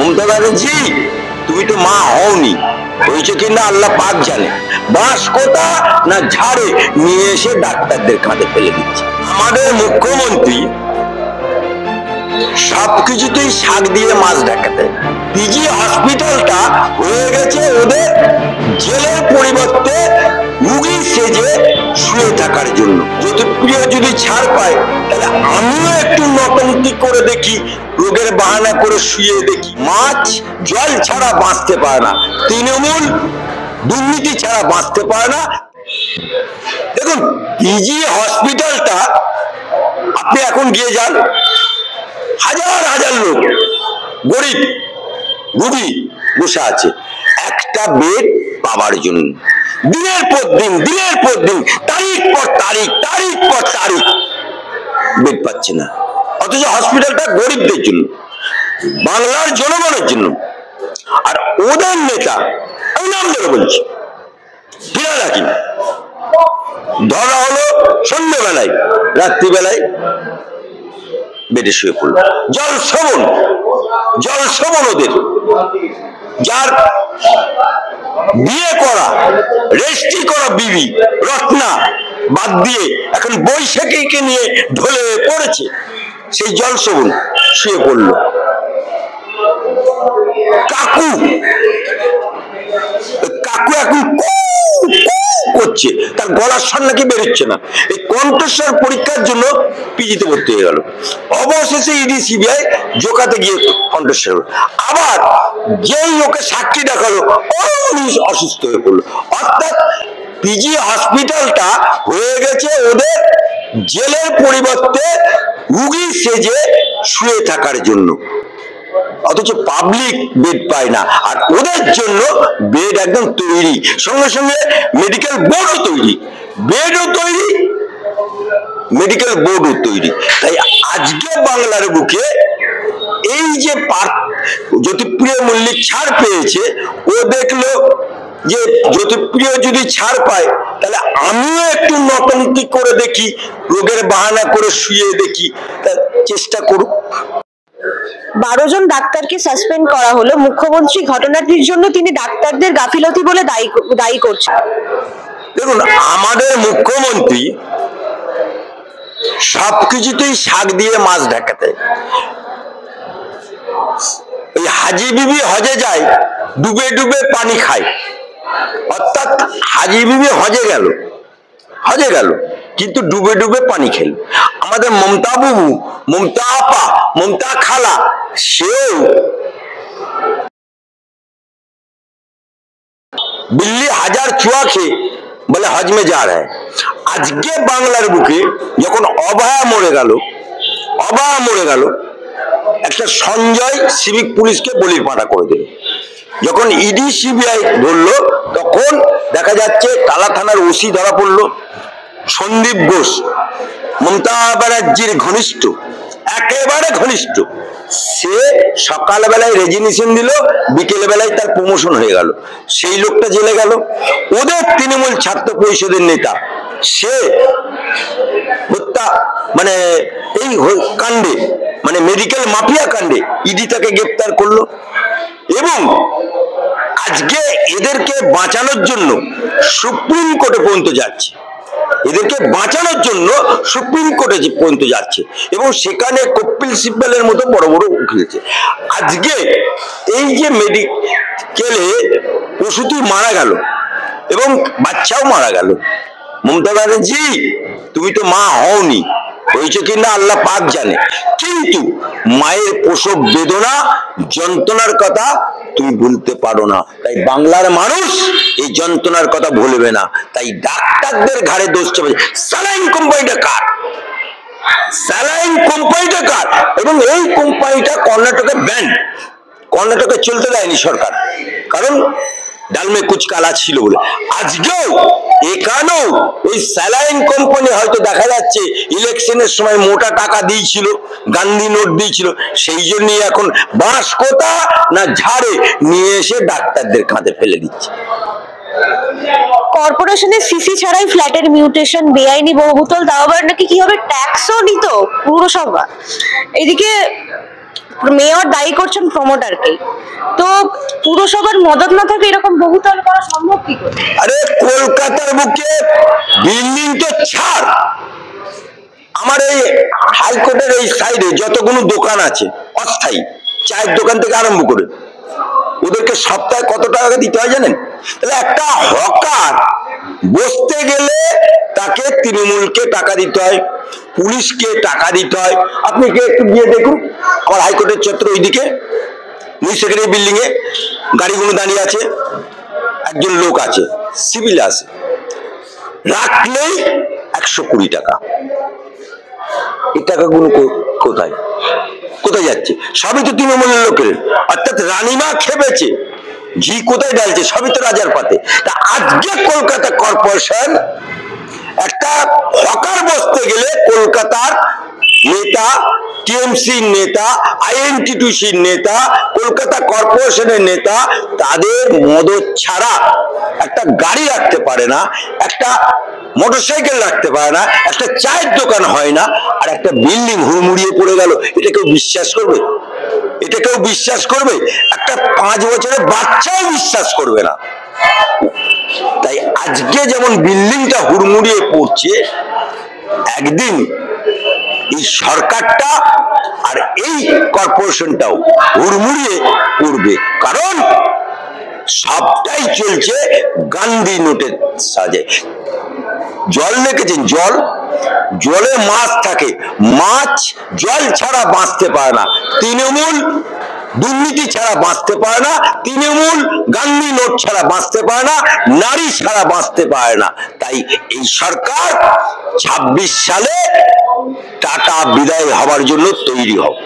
মমতা ব্যানার্জি তুমি তো মা হওনি, হয়েছে কিনা আল্লাহ পাক জানে। বাঁশ কোথা না ঝাড়ে নিয়ে এসে ডাক্তারদের কাঁধে ফেলে দিচ্ছে। আমাদের মুখ্যমন্ত্রী সবকিছুতেই শাক দিয়ে মাছ ঢাকাতে। পিজি হসপিটালটা হয়ে গেছে ওদের জেলের পরিবর্তে রুগী সেজে শুয়ে থাকার জন্য। জ্যোতিপ্রিয় যদি ছাড় পায় তাহলে আমিও একটু নটঙ্কি করে দেখি, রোগের বাহানা করে শুয়ে দেখি। মাছ জল ছাড়া বাঁচতে পারে না, তৃণমূল দুর্নীতি ছাড়া বাঁচতে পারে না। দেখুন পিজি হসপিটালটা আপনি এখন গিয়ে যান, হাজার হাজার লোক গরিব রুগী বসে আছে একটা বেড পাওয়ার জন্য। দিনের পর দিন তারিখ পর তারিখ বেড পাচ্ছে না। অথচ হসপিটালটা গরিবদের জন্য, বাংলার জনগণের জন্য। আর ওদের নেতা, আমি নাম ধরে বলছি, ফিরালাকি ধরা হলো সন্ধ্যেবেলায়, রাত্রিবেলায় বেডে শুয়ে পড়ল। জল শোভন ওদের, যার বিয়ে করা রেজিস্ট্রি করা বিবি রত্না বাদ দিয়ে এখন বৈশাখীকে নিয়ে ঢলে পড়েছে, সেই জল শোভন শুয়ে পড়ল। কাকু এখন করছে, তার গলার স্বর নাকি বেরোচ্ছে না। এই কণ্ঠস্বর পরীক্ষার জন্য পিজিতে ভর্তি হয়ে গেল। অবশেষে ইডি সিবিআই জোকাতে গিয়ে কণ্ঠস্বর, আবার যেই ওকে সাক্ষী দেখালো অসুস্থ হয়ে পড়লো। অর্থাৎ পিজি হসপিটালটা হয়ে গেছে ওদের জেলের পরিবর্তে রুগী সেজে শুয়ে থাকার জন্য। অথচ পাবলিক বেড পায় না, আর ওদের জন্য বেড একদম তৈরি, সঙ্গে সঙ্গে মেডিকেল বোর্ডও তৈরি, বেডও তৈরি, মেডিকেল বোর্ডও তৈরি। তাই আজকে বাংলার বুকে এই যে জ্যোতিপ্রিয় মল্লিক ছাড় পেয়েছে, ও দেখলো যে জ্যোতিপ্রিয় যদি ছাড় পায় তাহলে আমিও একটু নটঙ্কি করে দেখি, রোগের বাহানা করে শুয়ে দেখি, চেষ্টা করুক। 12 জন ডাক্তারকে সাসপেন্ড করা হলো। মুখ্যমন্ত্রী ঘটনাটির জন্য তিনি ডাক্তারদের গাফিলতি বলে দায়ী করছেন। দেখুন আমাদের মুখ্যমন্ত্রী সবকিছুতেই শাক দিয়ে মাছ ঢাকাতে। ওই হাজি বিবি হজে যায়, ডুবে ডুবে পানি খায়। অর্থাৎ হাজি বিবি হজে গেল কিন্তু ডুবে ডুবে পানি খেল। আমাদের মমতা বাবু, মমতা আপা, মমতা খালা, সেও बिल्ली हजार चुआ खे बोले हज में जा रहा है। আজকে বাংলার বুকে যখন অভয়া মরে গেল, একটা সঞ্জয় সিভিক পুলিশকে বলির পাঠা করে দিল। যখন ইডি সিবিআই ধরলো তখন দেখা যাচ্ছে টালা থানার ওসি ধরা পড়লো, সন্দীপ ঘোষ, মমতা ব্যানার্জির ঘনিষ্ঠ, একেবারে ঘনিষ্ঠ। সে সকালবেলায় রেজিগনেশন দিল, বিকেল বেলায় তার প্রমোশন হয়ে গেল, সেই লোকটা জেলে গেল। ওদের তৃণমূল ছাত্র পরিষদের নেতা, সে হত্যা মানে এই কাণ্ডে, মানে মেডিকেল মাফিয়া কাণ্ডে ইডি তাকে গ্রেপ্তার করলো। এবং আজকে এদেরকে বাঁচানোর জন্য সুপ্রিম কোর্টে পর্যন্ত যাচ্ছে, এবং সেখানে কপিল সিব্বলের মতো বড় বড় উকিলছে। আজকে এই যে মেডিকেলে প্রসূতি মারা গেল এবং বাচ্চাও মারা গেল, মমতা ব্যানার্জি তুমি তো মা হওনি, হয়েছে কিনা আল্লাহ পাক জানে, কিন্তু মায়ের প্রসব বেদনা যন্ত্রণার কথা তুমি ভুলতে পারো না। তাই বাংলার মানুষ এই যন্ত্রণার কথা ভুলবে না। তাই ডাক্তারদের ঘাড়ে দোষ চাপে। স্যালাইন কোম্পানিটা কার? এবং এই কোম্পানিটা কর্ণাটকে ব্যান, কর্ণাটকে চলতে দেয়নি সরকার, কারণ ডালমে কুচ কালা ছিল বলে। আজকেও এখানেও ওই স্যালাইন কোম্পানি হয়তো দেখা যাচ্ছে ইলেকশনের সময় মোটা টাকা দিয়েছিল, গান্ধী নোট দিয়েছিল, সেই জন্যই এখন বাঁশ কোথা না ঝাড়ে নিয়ে এসে ডাক্তারদের কাঁধে ফেলে দিচ্ছে। কর্পোরেশনের সিসি ছাড়াই ফ্ল্যাটের মিউটেশন, বেআইনি বহুবোতল, তাও আবার নাকি কি হবে ট্যাক্সও নিত পুরসভা। এদিকে মেয়র দায়ী করছেন প্রমোটারকে। তো পুরসভার মদত না থাকে এরকম বহুতল করা সম্ভব কি করে? আরে কলকাতার বুকে বিল্ডিং তো ছাড়, আমার এই হাইকোর্টের এই সাইডে যতগুলো দোকান আছে অস্থায়ী, চায়ের দোকান থেকে আরম্ভ করে, ওদেরকে সপ্তাহে কত টাকা দিতে হয় জানেন? তাহলে একটা হকার বসতে গেলে তাকে তৃণমূলকে টাকা দিতে হয়, পুলিশকে টাকা দিতে হয়। আপনি কি একটু গিয়ে দেখুন আমার হাইকোর্টের চত্বর ওইদিকে সেক্রেটারি বিল্ডিং এ গাড়িগুলো দাঁড়িয়ে আছে, একজন লোক আছে সিভিল আছে, রাখলেই 120 টাকা। এই টাকাগুলো কোথায় কোথায় যাচ্ছে? সবই তো তৃণমূলের লোকের, অর্থাৎ রানীমা খেপেছে, ঘি কোথায় ঢালছে? সবই তো রাজার পাতে। তা আজকে কলকাতা কর্পোরেশন একটা হকার বসতে গেলে কলকাতার নেতা, টিএমসির নেতা, আইএনটিটিউসির নেতা, কলকাতা কর্পোরেশনের নেতা, তাদের মদত ছাড়া একটা গাড়ি রাখতে পারে না, একটা মোটরসাইকেল রাখতে পারে না, একটা চায়ের দোকান হয় না, আর একটা বিল্ডিং হুড়মুড়িয়ে পড়ে গেল। এটা কেউ বিশ্বাস করবে? এটা কেউ বিশ্বাস করবে? একটা 5 বছরের বাচ্চাও বিশ্বাস করবে না। তাই আজকে যেমন বিল্ডিংটা হুড়মুড়িয়ে পড়ছে, একদিন এই সরকারটা আর এই কর্পোরেশনটাও হুড়মুড়িয়ে পড়বে, কারণ সবটাই চলছে গান্ধী নোটের সাজে। জল দেখেছেন? জলে মাছ থাকে, মাছ জল ছাড়া বাঁচতে পারে না, তৃণমূল দুর্নীতি ছাড়া বাঁচতে পারে না, তৃণমূল গান্ধী নোট ছাড়া বাঁচতে পারে না, নারী ছাড়া বাঁচতে পারে না। তাই এই সরকার 26 সালে টাটা বিদায় হবার জন্য তৈরি হবে।